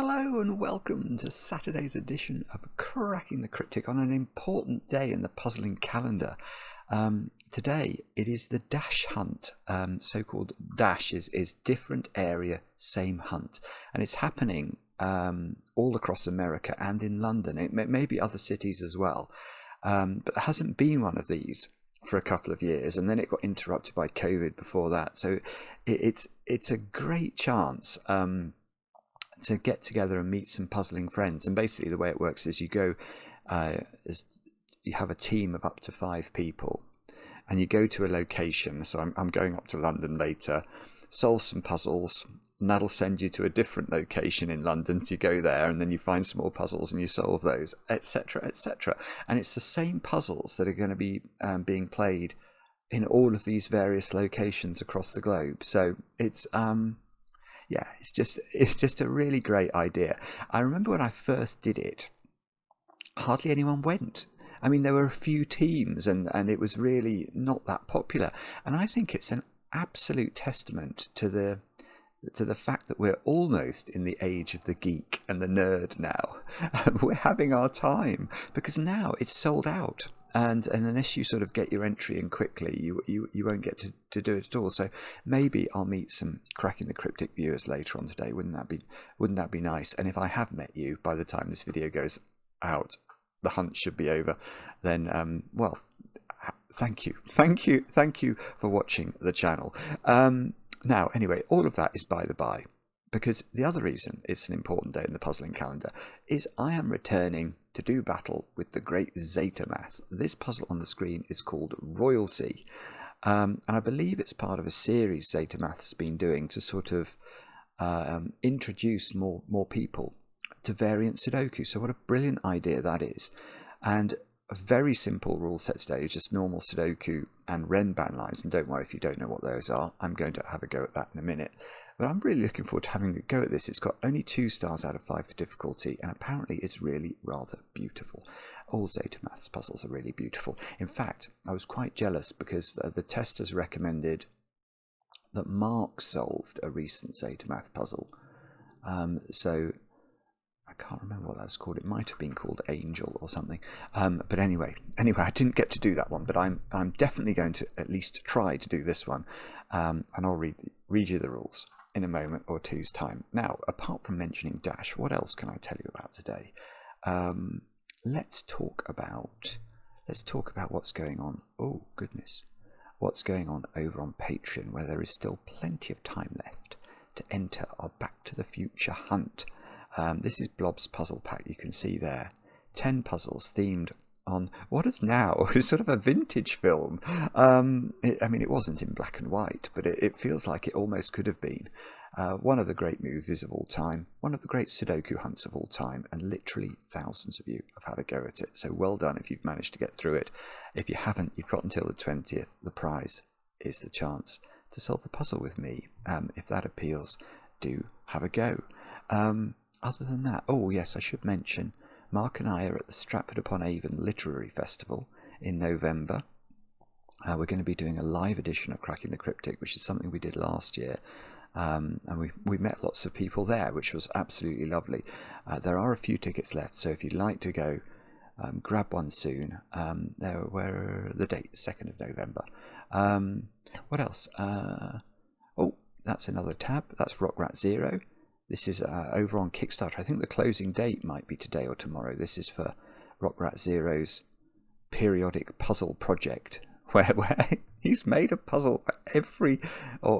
Hello and welcome to Saturday's edition of Cracking the Cryptic on an important day in the puzzling calendar. Today it is the Dash Hunt, so-called Dash is different area, same hunt, and it's happening all across America and in London. It may be other cities as well, but there hasn't been one of these for a couple of years, and then it got interrupted by COVID before that. So it's a great chance to get together and meet some puzzling friends. And basically the way it works is you go, you have a team of up to 5 people, and you go to a location. So I'm going up to London later, solve some puzzles, and that'll send you to a different location in London. So you go there, and then you find some more puzzles and you solve those, etc., etc. And it's the same puzzles that are going to be being played in all of these various locations across the globe. So it's yeah, it's just a really great idea. I remember when I first did it, hardly anyone went. I mean, there were a few teams, and it was really not that popular. And I think it's an absolute testament to the fact that we're almost in the age of the geek and the nerd now. We're having our time, because now it's sold out. And unless you sort of get your entry in quickly, you won't get to do it at all. So maybe I'll meet some Cracking the Cryptic viewers later on today. Wouldn't that be nice? And if I have met you by the time this video goes out, the hunt should be over. Then well, thank you for watching the channel. Now anyway, all of that is by the by, because the other reason it's an important day in the puzzling calendar is I am returning to do battle with the great Zetamath. This puzzle on the screen is called Royalty, and I believe it's part of a series Zetamath's been doing to sort of introduce more people to variant Sudoku. So what a brilliant idea that is. And a very simple rule set today is just normal Sudoku and renban lines, and don't worry if you don't know what those are. I'm going to have a go at that in a minute. But I'm really looking forward to having a go at this. It's got only 2 stars out of 5 for difficulty, and apparently it's really rather beautiful. All Zetamath's puzzles are really beautiful. In fact, I was quite jealous because the testers recommended that Mark solved a recent Zetamath puzzle. So I can't remember what that was called. It might have been called Angel or something. But anyway, I didn't get to do that one. But I'm definitely going to at least try to do this one, and I'll read you the rules in a moment or two's time. Now, apart from mentioning Dash, what else can I tell you about today? Let's talk about what's going on. Oh goodness, what's going on over on Patreon, where there is still plenty of time left to enter our Back to the Future hunt. This is Blobz puzzle pack. You can see there 10 puzzles themed on what is now sort of a vintage film. I mean, it wasn't in black and white, but it feels like it almost could have been. One of the great movies of all time, one of the great Sudoku hunts of all time, and literally thousands of you have had a go at it. So well done if you've managed to get through it. If you haven't, you've got until the 20th. The prize is the chance to solve a puzzle with me. If that appeals, do have a go. Other than that, oh yes, I should mention, Mark and I are at the Stratford-Upon-Avon Literary Festival in November. We're going to be doing a live edition of Cracking the Cryptic, which is something we did last year. And we met lots of people there, which was absolutely lovely. There are a few tickets left, so if you'd like to go, grab one soon. Where are the dates? 2nd of November. What else? Oh, that's another tab. That's rockratzero. This is over on Kickstarter. I think the closing date might be today or tomorrow. This is for Rockratzero's periodic puzzle project, where he's made a puzzle for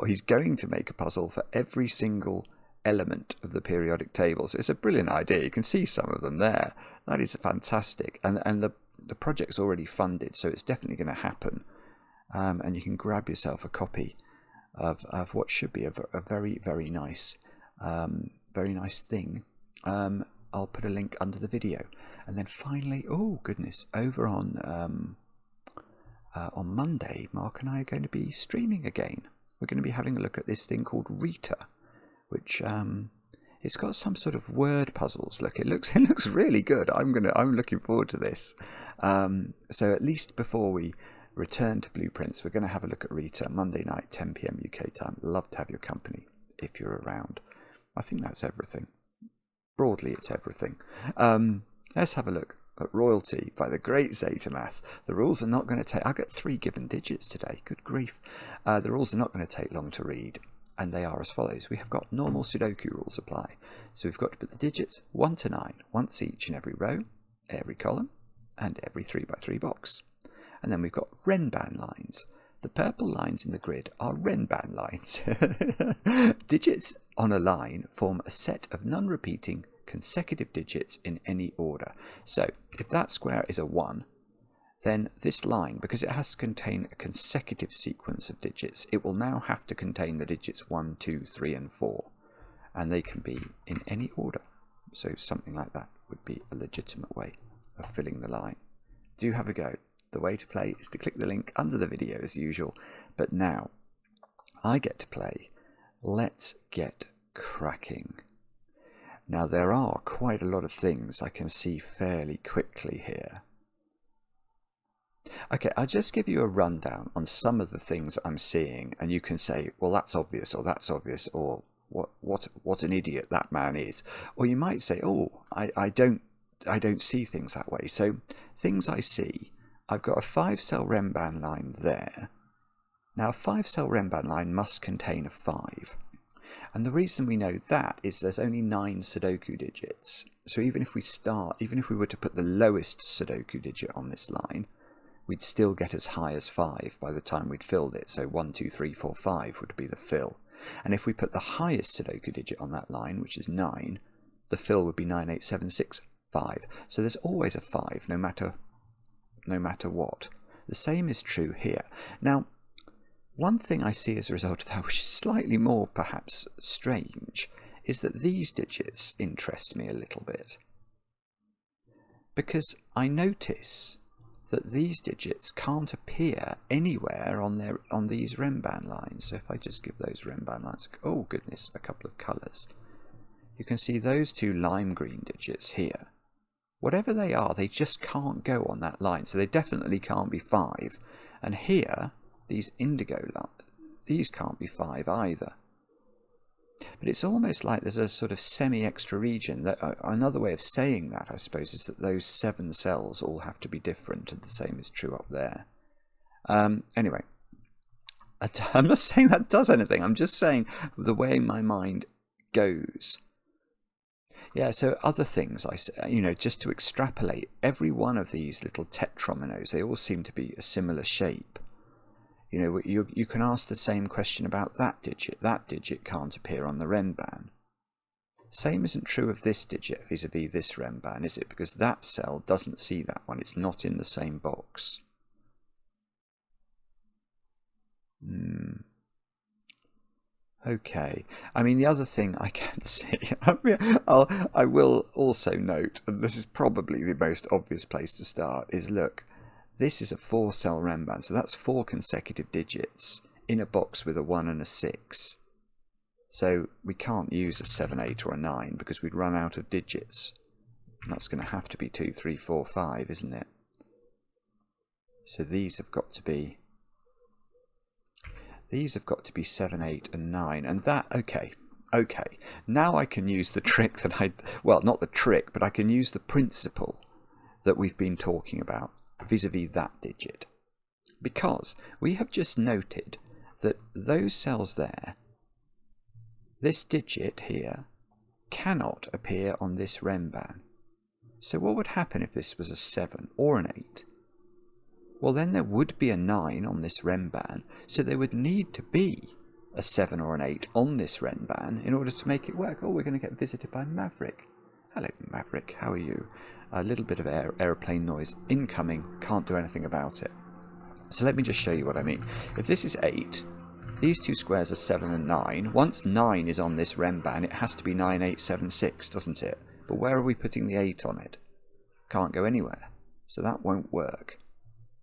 he's going to make a puzzle for every single element of the periodic table. So it's a brilliant idea. You can see some of them there. That is fantastic. And the project's already funded, so it's definitely going to happen. And you can grab yourself a copy of what should be a very, very nice thing. I'll put a link under the video. And then finally, oh goodness, over on Monday, Mark and I are going to be streaming again. We're going to be having a look at this thing called Rita, which it's got some sort of word puzzles. Look, it looks really good. I'm looking forward to this. So at least before we return to Blueprints, we're going to have a look at Rita Monday night, 10 PM UK time. Love to have your company if you're around. I think that's everything. broadly it's everything. Let's have a look at royalty by the great Zetamath. The rules are not going to take... I've got 3 given digits today. Good grief. The rules are not going to take long to read, and they are as follows. We have got normal Sudoku rules apply. So we've got to put the digits 1 to 9 once each in every row, every column, and every 3 by 3 box. And then we've got renban lines. The purple lines in the grid are renban lines. Digits on a line form a set of non-repeating consecutive digits in any order. So if that square is a 1, then this line, because it has to contain a consecutive sequence of digits, it will now have to contain the digits 1, 2, 3 and 4, and they can be in any order. So something like that would be a legitimate way of filling the line. Do have a go. The way to play is to click the link under the video as usual, but now I get to play. Let's get cracking. Now there are quite a lot of things I can see fairly quickly here. Okay, I'll just give you a rundown on some of the things I'm seeing, and you can say, well, that's obvious, or what an idiot that man is. Or you might say, oh, I don't see things that way. So things I see, I've got a 5-cell renban line there. Now a 5-cell renban line must contain a 5. And the reason we know that is there's only 9 Sudoku digits. So even if we were to put the lowest Sudoku digit on this line, we'd still get as high as 5 by the time we'd filled it. So 1, 2, 3, 4, 5 would be the fill. And if we put the highest Sudoku digit on that line, which is 9, the fill would be 9, 8, 7, 6, 5. So there's always a 5, no matter what. The same is true here. Now, one thing I see as a result of that, which is slightly more perhaps strange, is that these digits interest me a little bit. Because I notice that these digits can't appear anywhere on these renban lines. So if I just give those renban lines, oh goodness, a couple of colours, you can see those 2 lime green digits here. Whatever they are, they just can't go on that line, so they definitely can't be 5. And here, these indigo lines, these can't be 5 either. But it's almost like there's a sort of semi-extra region. That another way of saying that, I suppose, is that those 7 cells all have to be different, and the same is true up there. Anyway, I'm not saying that does anything. I'm just saying the way my mind goes. Yeah, so other things, just to extrapolate, every one of these little tetrominoes, they all seem to be a similar shape. You can ask the same question about that digit. That digit can't appear on the renban. Same isn't true of this digit vis-a-vis this renban, is it? Because that cell doesn't see that one. It's not in the same box. Okay. I mean, the other thing I can see, I will also note, and this is probably the most obvious place to start, is look, this is a 4-cell renban, so that's 4 consecutive digits in a box with a 1 and a 6. So we can't use a 7, 8 or a 9 because we'd run out of digits. And that's going to have to be 2, 3, 4, 5, isn't it? So these have got to be 7, 8 and 9, and that, okay, now I can use the trick that well, not the trick, but I can use the principle that we've been talking about vis-a-vis that digit, because we have just noted that those cells there, this digit here, cannot appear on this renban. So what would happen if this was a 7 or an 8? Well, then there would be a 9 on this renban, so there would need to be a 7 or an 8 on this renban in order to make it work. Oh, we're going to get visited by Maverick. Hello, Maverick, how are you? A little bit of aeroplane noise incoming, can't do anything about it. So let me just show you what I mean. If this is 8, these 2 squares are 7 and 9. Once 9 is on this renban, it has to be 9, 8, 7, 6, doesn't it? But where are we putting the 8 on it? Can't go anywhere, so that won't work.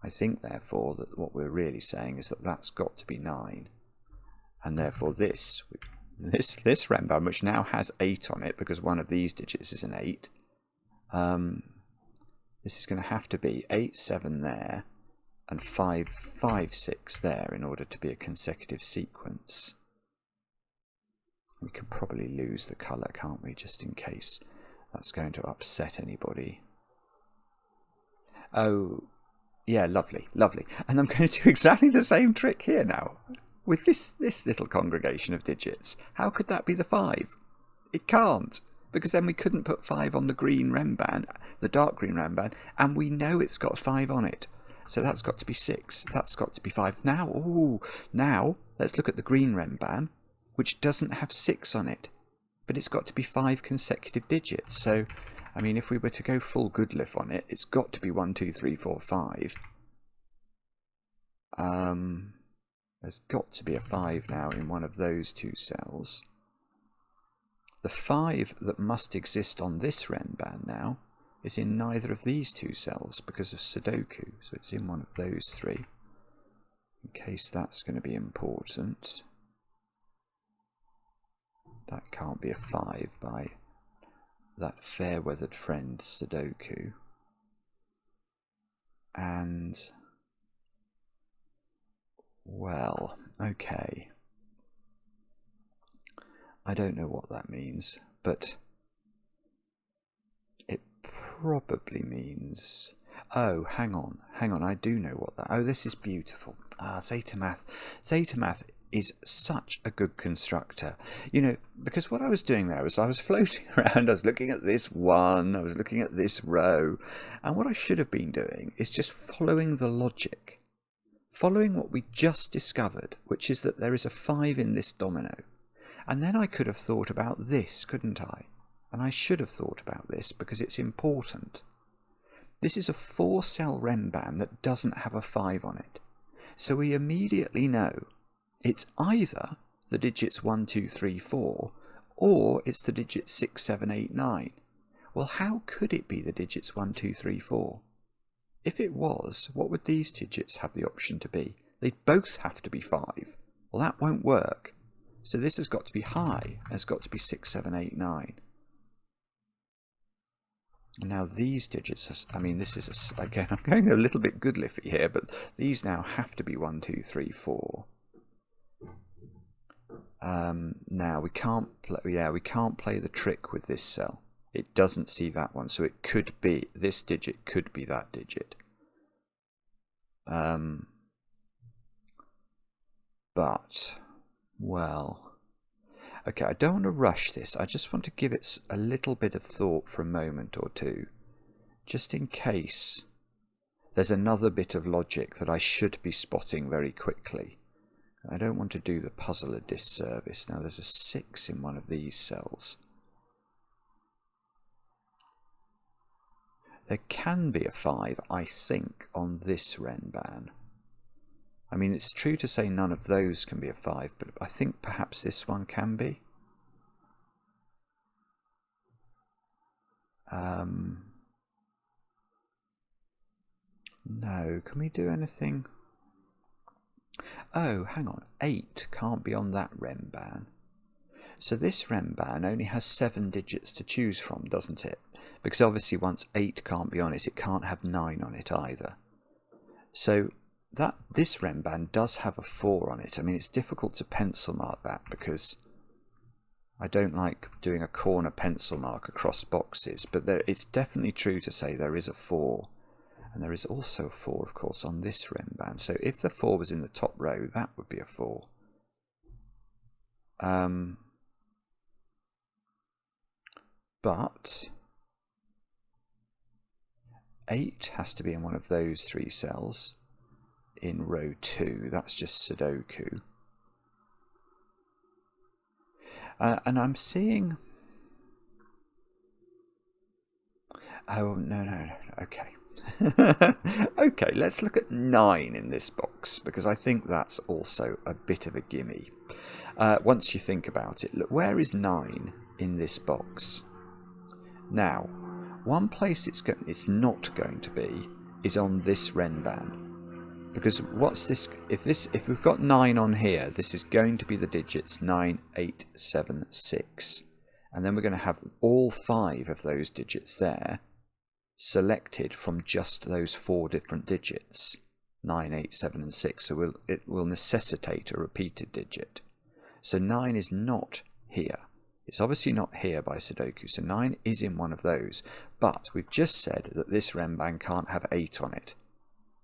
I think, therefore, that what we're really saying is that that's got to be 9. And therefore this renban, which now has 8 on it because one of these digits is an 8, this is going to have to be 8, 7 there, and 5, 5, 6 there in order to be a consecutive sequence. We could probably lose the colour, can't we, just in case. that's going to upset anybody. Oh, yeah, lovely, lovely. And I'm going to do exactly the same trick here now with this little congregation of digits. How could that be the 5? It can't, because then we couldn't put 5 on the green renban, the dark green renban, and we know it's got 5 on it. So that's got to be 6. That's got to be 5. Now let's look at the green renban, which doesn't have 6 on it, but it's got to be 5 consecutive digits. So, I mean, if we were to go full Goodliff on it, it's got to be 1, 2, 3, 4, 5. There's got to be a 5 now in one of those 2 cells. The 5 that must exist on this renban now is in neither of these 2 cells because of Sudoku, so it's in one of those 3, in case that's going to be important. That can't be a 5 by that fair-weathered friend Sudoku. And, well, okay. I don't know what that means, but it probably means... Oh, hang on, I do know what that... Oh, this is beautiful. Zetamath. Zetamath is such a good constructor. You know, because what I was doing there was I was floating around, I was looking at this one, I was looking at this row, and what I should have been doing is just following the logic. Following what we just discovered, which is that there is a 5 in this domino. And then I could have thought about this, couldn't I? And I should have thought about this because it's important. This is a 4-cell renban that doesn't have a 5 on it. So we immediately know it's either the digits 1, 2, 3, 4, or it's the digits 6, 7, 8, 9. Well, how could it be the digits 1, 2, 3, 4? If it was, what would these digits have the option to be? They'd both have to be 5. Well, that won't work. So this has got to be high, has got to be 6, 7, 8, 9. And now these digits, I mean, this is, again, I'm going a little bit Goodliffy here, but these now have to be 1, 2, 3, 4. Now we can't play the trick with this cell. It doesn't see that one, so it could be, this digit could be that digit. But, well, okay, I don't want to rush this. I just want to give it a little bit of thought for a moment or two, just in case there's another bit of logic that I should be spotting very quickly. I don't want to do the puzzle a disservice. Now there's a 6 in one of these cells. There can be a 5, I think, on this renban. I mean, it's true to say none of those can be a 5, but I think perhaps this one can be. No, can we do anything? Oh, hang on, 8 can't be on that renban. So this renban only has 7 digits to choose from, doesn't it? Because obviously once 8 can't be on it, it can't have 9 on it either. So this renban does have a 4 on it. I mean, it's difficult to pencil mark that because I don't like doing a corner pencil mark across boxes, but it's definitely true to say there is a 4. And there is also a 4, of course, on this renban. So if the 4 was in the top row, that would be a 4. But 8 has to be in one of those 3 cells in row 2. That's just Sudoku. And I'm seeing... Oh, no, okay. Okay, let's look at 9 in this box, because I think that's also a bit of a gimme. Once you think about it, look, where is 9 in this box? Now, one place it's not going to be is on this renban, because what's this? If we've got 9 on here, this is going to be the digits 9, 8, 7, 6, and then we're going to have all 5 of those digits there selected from just those 4 different digits, 9, 8, 7 and 6, so it will necessitate a repeated digit. So 9 is not here, It's obviously not here by Sudoku, so 9 is in one of those. But we've just said that this renban can't have 8 on it,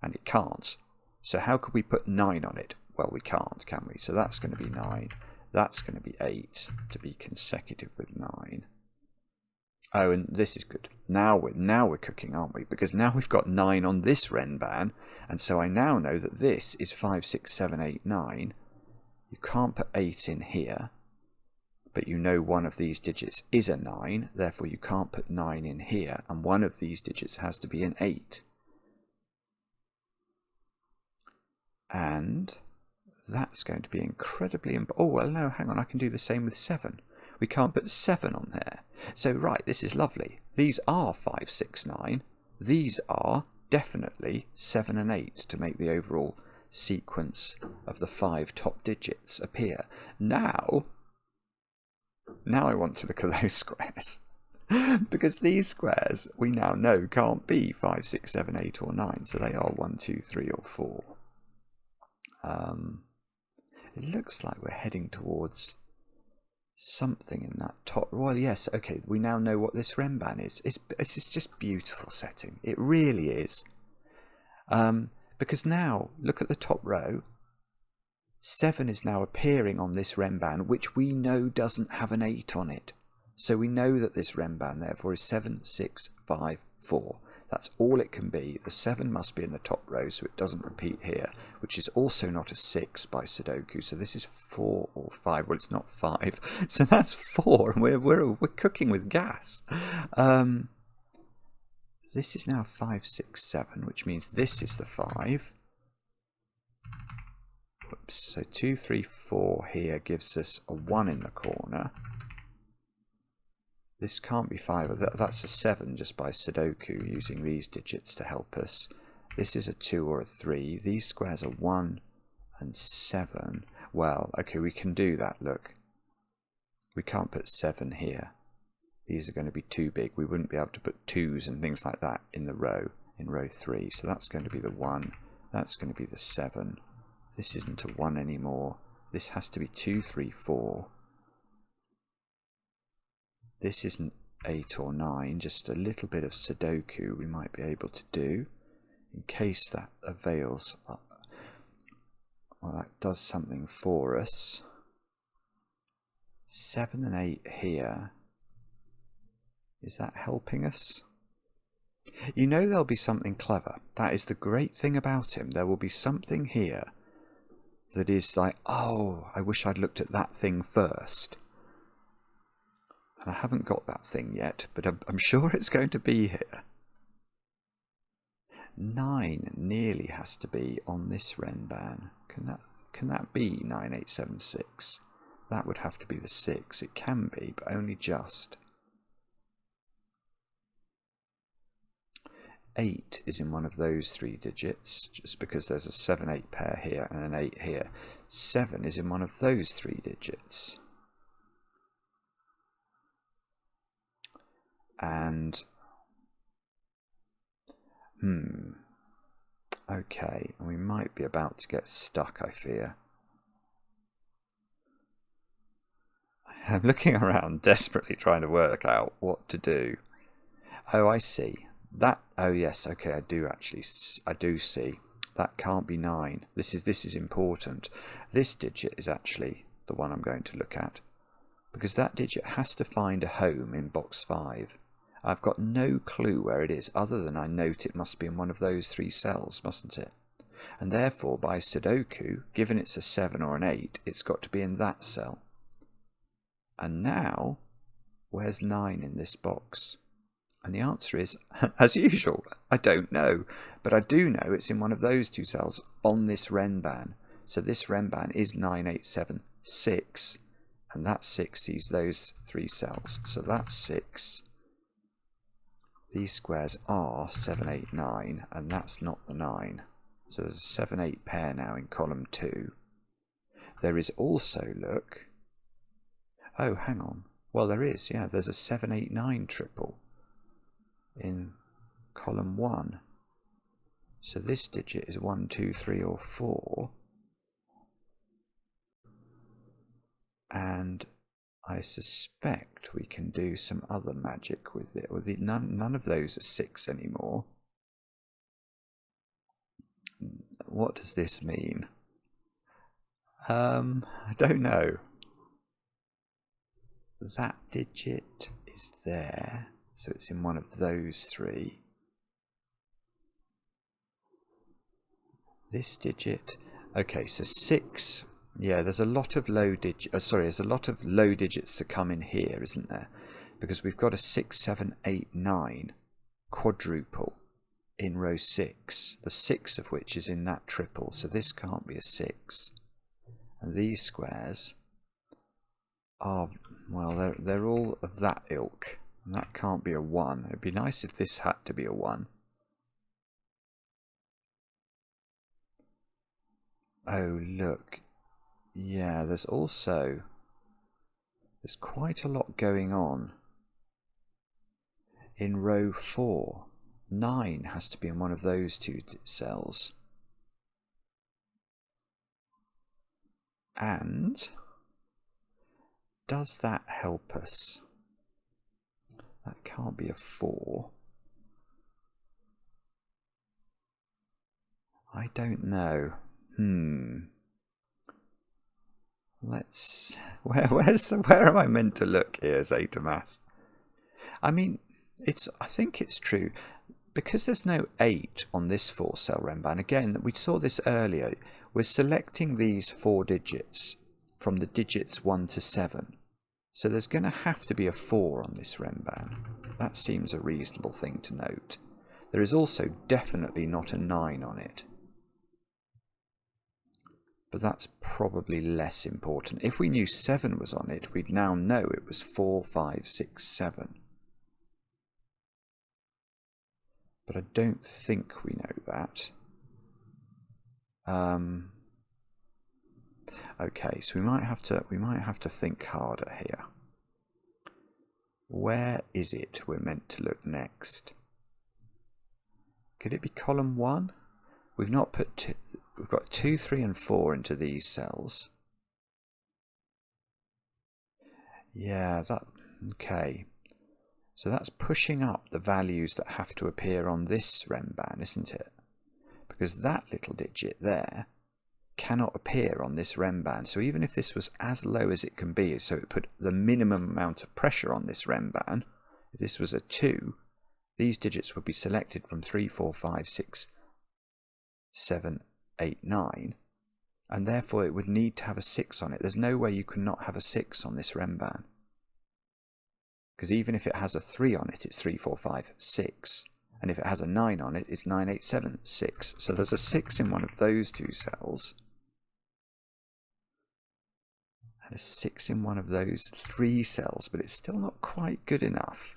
and it can't. So how could we put 9 on it? Well, we can't, can we? So that's going to be 9. That's going to be 8 to be consecutive with 9. Oh, and this is good. Now we're cooking, aren't we? Because now we've got 9 on this renban, and so I now know that this is 5, 6, 7, 8, 9. You can't put 8 in here, but you know one of these digits is a 9, therefore you can't put 9 in here, and one of these digits has to be an 8. And that's going to be incredibly important. Oh, well, no, hang on, I can do the same with 7. We can't put 7 on there. So, right, this is lovely. These are 5, 6, 9. These are definitely 7 and 8 to make the overall sequence of the 5 top digits appear. Now I want to look at those squares. Because these squares, we now know, can't be 5, 6, 7, 8 or 9. So they are 1, 2, 3 or 4. It looks like we're heading towards something in that top. Well, yes, okay, we now know what this renban is. It's just beautiful setting. It really is. Because now, look at the top row. 7 is now appearing on this renban, which we know doesn't have an 8 on it. So we know that this renban, therefore, is 7, 6, 5, 4. That's all it can be. The 7 must be in the top row, so it doesn't repeat here, which is also not a 6 by Sudoku. So this is 4 or 5. Well, it's not 5. So that's 4, and we're cooking with gas. This is now 5, 6, 7, which means this is the 5. Whoops. So 2, 3, 4 here gives us a 1 in the corner. This can't be 5. That's a 7 just by Sudoku, using these digits to help us. This is a 2 or a 3. These squares are 1 and 7. Well, okay, we can do that, look. We can't put 7 here. These are going to be too big. We wouldn't be able to put 2s and things like that in row 3. So that's going to be the 1. That's going to be the 7. This isn't a 1 anymore. This has to be 2, 3, 4. This isn't 8 or 9, just a little bit of Sudoku we might be able to do in case that avails. Well, that does something for us. 7 and 8 here. Is that helping us? You know there'll be something clever. That is the great thing about him. There will be something here that is like, oh, I wish I'd looked at that thing first. I haven't got that thing yet, but I'm sure it's going to be here. 9 nearly has to be on this renban. Can that be 9876? That would have to be the 6. It can be, but only just. 8 is in one of those 3 digits, just because there's a 7-8 pair here and an 8 here. 7 is in one of those 3 digits. And okay, and we might be about to get stuck, I fear. I'm looking around desperately trying to work out what to do. Oh, I see. That, oh yes, okay, I do see. That can't be 9. This is important. This digit is actually the one I'm going to look at, because that digit has to find a home in box 5. I've got no clue where it is, other than I note it must be in one of those 3 cells, mustn't it? And therefore, by Sudoku, given it's a 7 or an 8, it's got to be in that cell. And now, where's 9 in this box? And the answer is, as usual, I don't know. But I do know it's in one of those 2 cells on this renban. So this renban is 9876, and that 6 sees those 3 cells. So that's 6. These squares are 7, 8, 9, and that's not the 9. So there's a 7, 8 pair now in column 2. There is also, look, oh, hang on. Well, there is, yeah, there's a 7, 8, 9 triple in column 1. So this digit is 1, 2, 3, or 4. And I suspect we can do some other magic with it. Well, none of those are 6 anymore. What does this mean? I don't know. That digit is there, so it's in one of those 3. This digit, okay, so 6. Yeah, there's a lot of low digits. There's a lot of low digits to come in here, isn't there? Because we've got a 6, 7, 8, 9 quadruple in row 6. The 6 of which is in that triple, so this can't be a 6. And these squares are, well, they're all of that ilk, and that can't be a 1. It'd be nice if this had to be a 1. Oh, look. Yeah, there's quite a lot going on in row 4. 9 has to be in one of those 2 cells. And does that help us? That can't be a 4. I don't know. Where am I meant to look here, Zeta Math? I mean, I think it's true. Because there's no 8 on this 4-cell renban, again, we saw this earlier, we're selecting these 4 digits from the digits 1 to 7. So there's going to have to be a 4 on this renban. That seems a reasonable thing to note. There is also definitely not a 9 on it. But that's probably less important. If we knew 7 was on it, we'd now know it was 4, 5, 6, 7. But I don't think we know that. Okay, so we might have to think harder here. Where is it we're meant to look next? Could it be column 1? We've not put we've got 2, 3, and 4 into these cells. Yeah, okay. So that's pushing up the values that have to appear on this renban, isn't it? Because that little digit there cannot appear on this renban. So even if this was as low as it can be, so it put the minimum amount of pressure on this renban, if this was a 2, these digits would be selected from 3, 4, 5, 6, 7, 8, 9, and therefore it would need to have a 6 on it. There's no way you can not have a 6 on this renban. Because even if it has a 3 on it, it's 3, 4, 5, 6. And if it has a 9 on it, it's 9, 8, 7, 6. So there's a 6 in one of those 2 cells. And a 6 in one of those 3 cells, but it's still not quite good enough.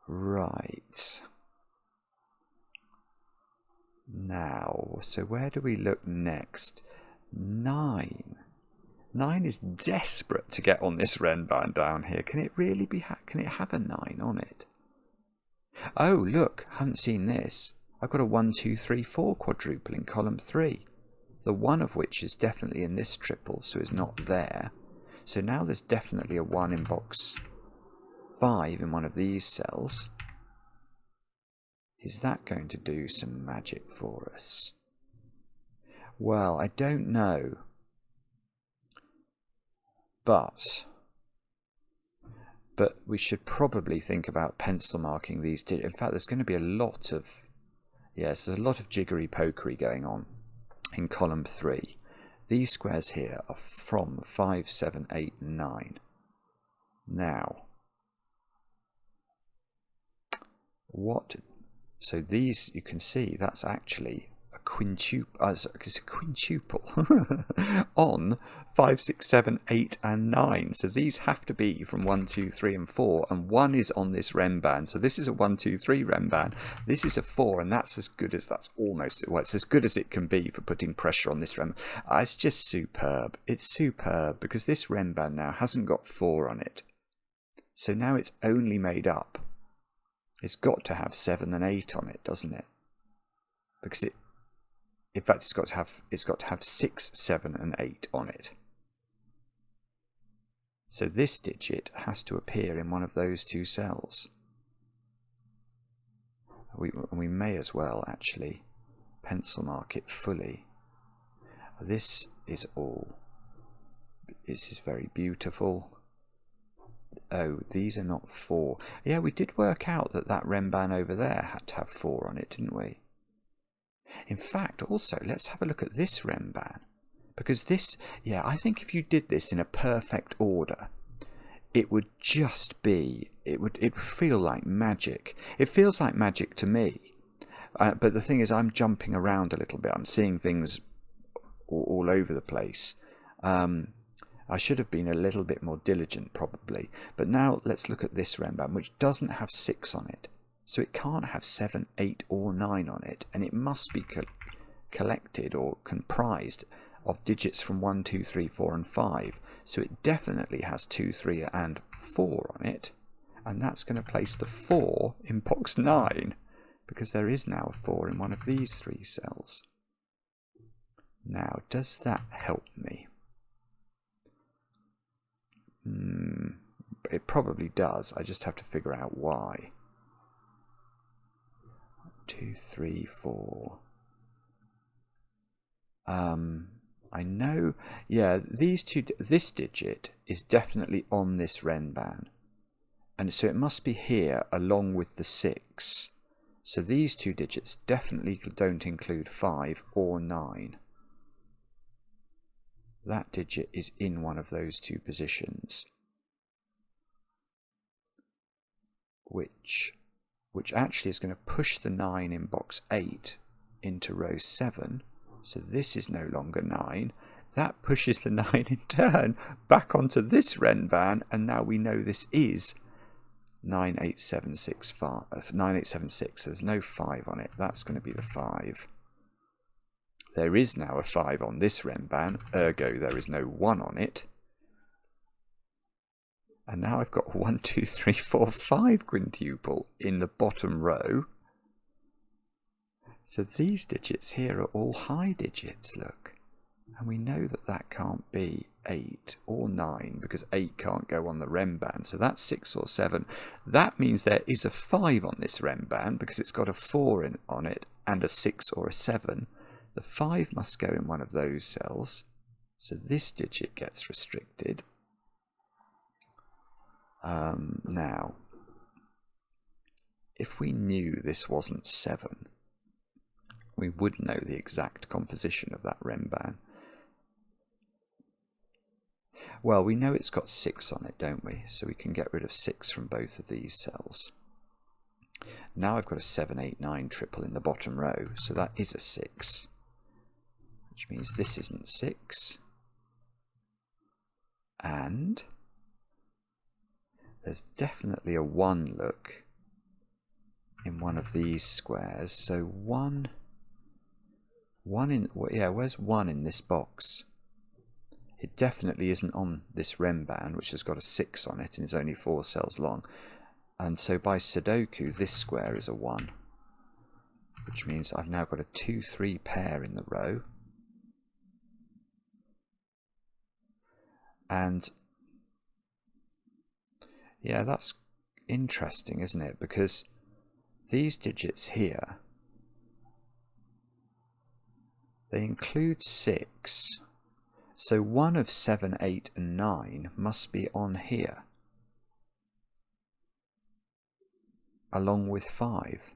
Right. Now, so where do we look next? 9. 9 is desperate to get on this renban down here. Can it really be? Can it have a 9 on it? Oh, look! Haven't seen this. I've got a 1, 2, 3, 4 quadruple in column 3. The 1 of which is definitely in this triple, so it's not there. So now there's definitely a 1 in box 5 in one of these cells. Is that going to do some magic for us? Well, I don't know. But we should probably think about pencil marking these. In fact, there's going to be a lot of, yes, there's a lot of jiggery-pokery going on in column 3. These squares here are from 5, 7, 8, 9. Now, what? So these, you can see, that's actually a quintuple. It's a quintuple on 5, 6, 7, 8, and 9. So these have to be from 1, 2, 3, and 4, and 1 is on this renban. So this is a 1, 2, 3 renban. This is a 4, and that's as good as it's as good as it can be for putting pressure on this renban. It's just superb. It's superb because this renban now hasn't got 4 on it. So now it's only made up. It's got to have 7 and 8 on it, doesn't it? Because in fact, it's got to have 6, 7, and 8 on it. So this digit has to appear in one of those two cells. We may as well actually pencil mark it fully. This is very beautiful. Oh, these are not 4. Yeah, we did work out that renban over there had to have 4 on it, didn't we? In fact, also, let's have a look at this renban. Because this, yeah, I think if you did this in a perfect order, it would just be, it would feel like magic. It feels like magic to me. But the thing is, I'm jumping around a little bit. I'm seeing things all over the place. I should have been a little bit more diligent, probably. But now let's look at this renban, which doesn't have 6 on it. So it can't have 7, 8, or 9 on it. And it must be collected or comprised of digits from 1, 2, 3, 4, and 5. So it definitely has 2, 3, and 4 on it. And that's going to place the 4 in box 9, because there is now a 4 in one of these 3 cells. Now, does that help me? It probably does. I just have to figure out why. 2, 3, 4. I know, yeah, this digit is definitely on this renban. And so it must be here along with the 6. So these 2 digits definitely don't include 5 or 9. That digit is in one of those 2 positions. Which actually is going to push the 9 in box 8 into row 7. So this is no longer 9. That pushes the 9 in turn back onto this renban, and now we know this is 9876. There's no 5 on it. That's going to be the 5. There is now a 5 on this renban, ergo there is no 1 on it. And now I've got 1, 2, 3, 4, 5 quintuple in the bottom row. So these digits here are all high digits, look. And we know that that can't be 8 or 9, because 8 can't go on the renban. So that's 6 or 7. That means there is a 5 on this renban, because it's got a 4 on it and a 6 or a 7. The 5 must go in one of those cells. So this digit gets restricted. Now, if we knew this wasn't 7, we would know the exact composition of that renban. Well, we know it's got 6 on it, don't we? So we can get rid of 6 from both of these cells. Now I've got a 7, 8, 9 triple in the bottom row, so that is a 6. Which means this isn't 6. And there's definitely a 1 look in one of these squares. So 1 in, yeah, where's 1 in this box? It definitely isn't on this renban, which has got a 6 on it and is only 4 cells long. And so by Sudoku, this square is a 1, which means I've now got a 2, 3 pair in the row. And yeah, that's interesting, isn't it? Because these digits here, they include 6. So 1 of 7, 8, and 9 must be on here, along with 5.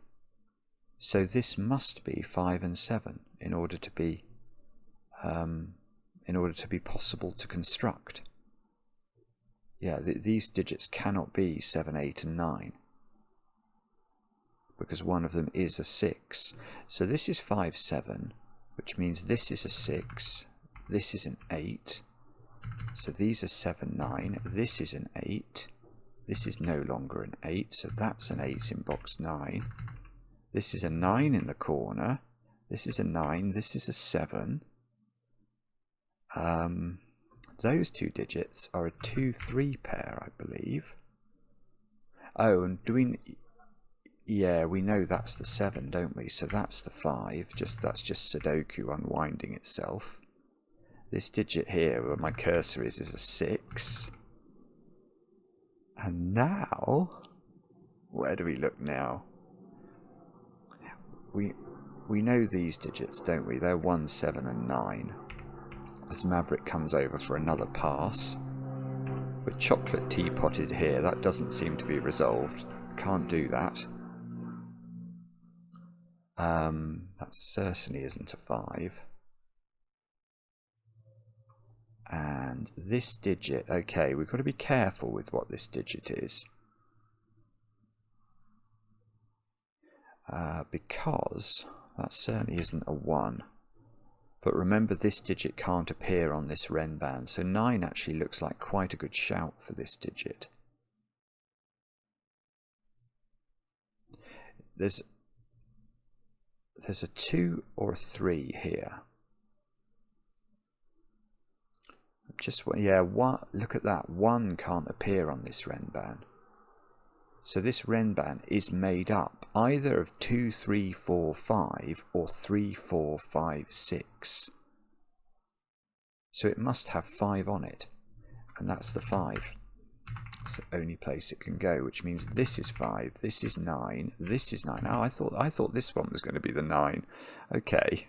So this must be 5 and 7 in order to be possible to construct. Yeah, these digits cannot be 7, 8, and 9, because one of them is a 6. So this is 5, 7, which means this is a 6, this is an 8. So these are 7, 9, this is an 8, this is no longer an 8, so that's an 8 in box 9. This is a 9 in the corner, this is a 9, this is a 7. Those 2 digits are a 2, 3 pair, I believe. Oh, and yeah, we know that's the 7, don't we? So that's the 5. That's just Sudoku unwinding itself. This digit here, where my cursor is a 6. And now, where do we look now? We know these digits, don't we? They're 1, 7, and 9. As Maverick comes over for another pass. With chocolate teapotted here, that doesn't seem to be resolved. Can't do that. That certainly isn't a 5. And this digit, okay, we've got to be careful with what this digit is. Because that certainly isn't a 1. But remember, this digit can't appear on this renban, so 9 actually looks like quite a good shout for this digit. There's a 2 or a 3 here. Yeah, look at that. 1 can't appear on this renban. So this renban is made up either of 2, 3, 4, 5 or 3, 4, 5, 6. So it must have 5 on it. And that's the 5. It's the only place it can go, which means this is 5, this is 9, this is 9. Oh, I thought this one was going to be the 9. Okay.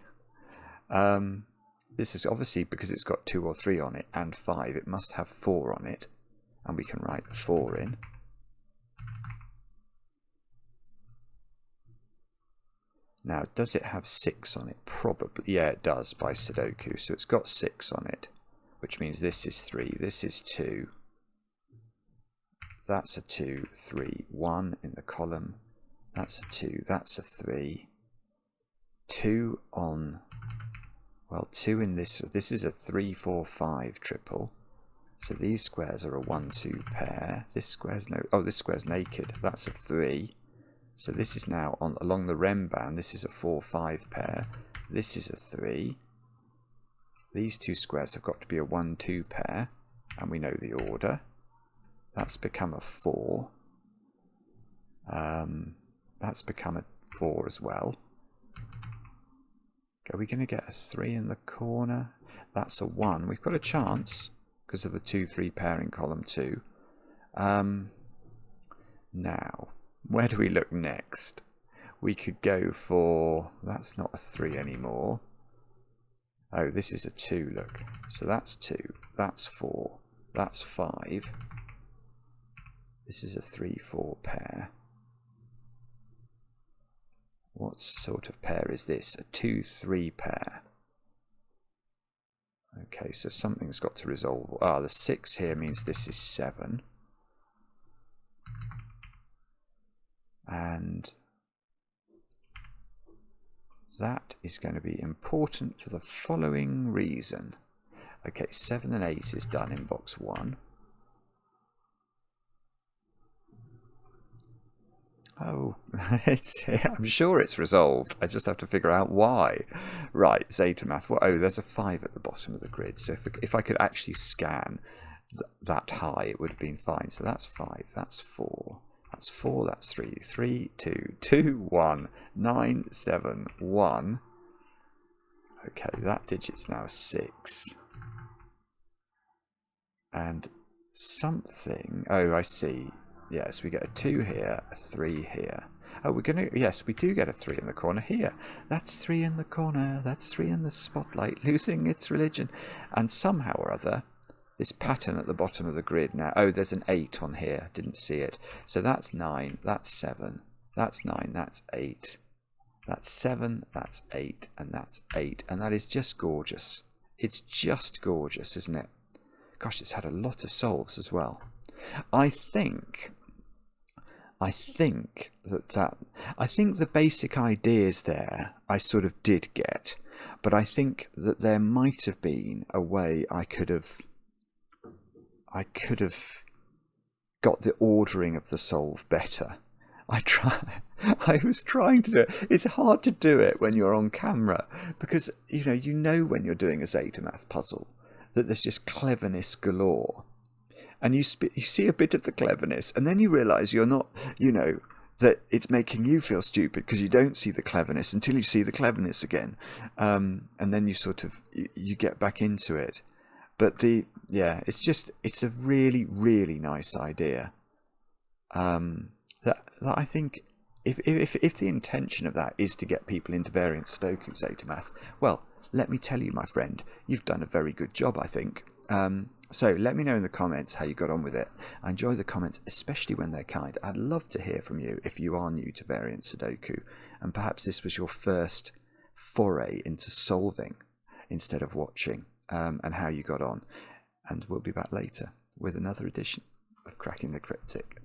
This is obviously because it's got 2 or 3 on it and 5. It must have 4 on it. And we can write 4 in. Now, does it have 6 on it? Probably. Yeah, it does by Sudoku. So it's got 6 on it, which means this is 3, this is 2. That's a 2, 3, 1 in the column. That's a 2, that's a 3. 2 on, well, 2 in this. This is a 3, 4, 5 triple. So these squares are a 1, 2 pair. This square's no. Oh, this square's naked. That's a 3. So this is now on along the renban. This is a 4, 5 pair. This is a 3. These two squares have got to be a 1, 2 pair, and we know the order. That's become a 4. That's become a 4 as well. Are we going to get a 3 in the corner? That's a 1. We've got a chance because of the 2, 3 pair in column 2. Now, where do we look next? We could go for, that's not a 3 anymore. Oh, this is a 2, look. So that's 2, that's 4, that's 5. This is a 3, 4 pair. What sort of pair is this? A 2, 3 pair. Okay, so something's got to resolve. Ah, the 6 here means this is 7. And that is going to be important for the following reason. Okay, 7 and 8 is done in box 1. Oh, I'm sure it's resolved. I just have to figure out why. Right, Zetamath. Well, oh, there's a 5 at the bottom of the grid. So if I could actually scan that high, it would have been fine. So that's 5, that's 4. That's 4, that's 3. 3, 2, 2, 1, 9, 7, 1. Okay, that digit's now 6. And something, oh, I see. Yes, we get a 2 here, a 3 here. Oh, we're going to, yes, we do get a 3 in the corner here. That's 3 in the corner, that's 3 in the spotlight, losing its religion. And somehow or other, this pattern at the bottom of the grid now, oh, there's an 8 on here, didn't see it. So that's 9, that's 7, that's 9, that's 8, that's 7, that's 8, and that's 8. And that is just gorgeous. It's just gorgeous, isn't it? Gosh, it's had a lot of solves as well. I think the basic ideas there I sort of did get, but I think that there might have been a way I could have got the ordering of the solve better. I was trying to do it. It's hard to do it when you're on camera because you know when you're doing a Zetamath puzzle that there's just cleverness galore. And you see a bit of the cleverness, and then you realise you're not, that it's making you feel stupid because you don't see the cleverness until you see the cleverness again, and then you sort of you get back into it. But it's a really, really nice idea. That I think if the intention of that is to get people into variant Sudoku, say, to math, well, let me tell you, my friend, you've done a very good job, I think. So let me know in the comments how you got on with it. I enjoy the comments, especially when they're kind. I'd love to hear from you if you are new to variant Sudoku, and perhaps this was your first foray into solving instead of watching, and how you got on. And we'll be back later with another edition of Cracking the Cryptic.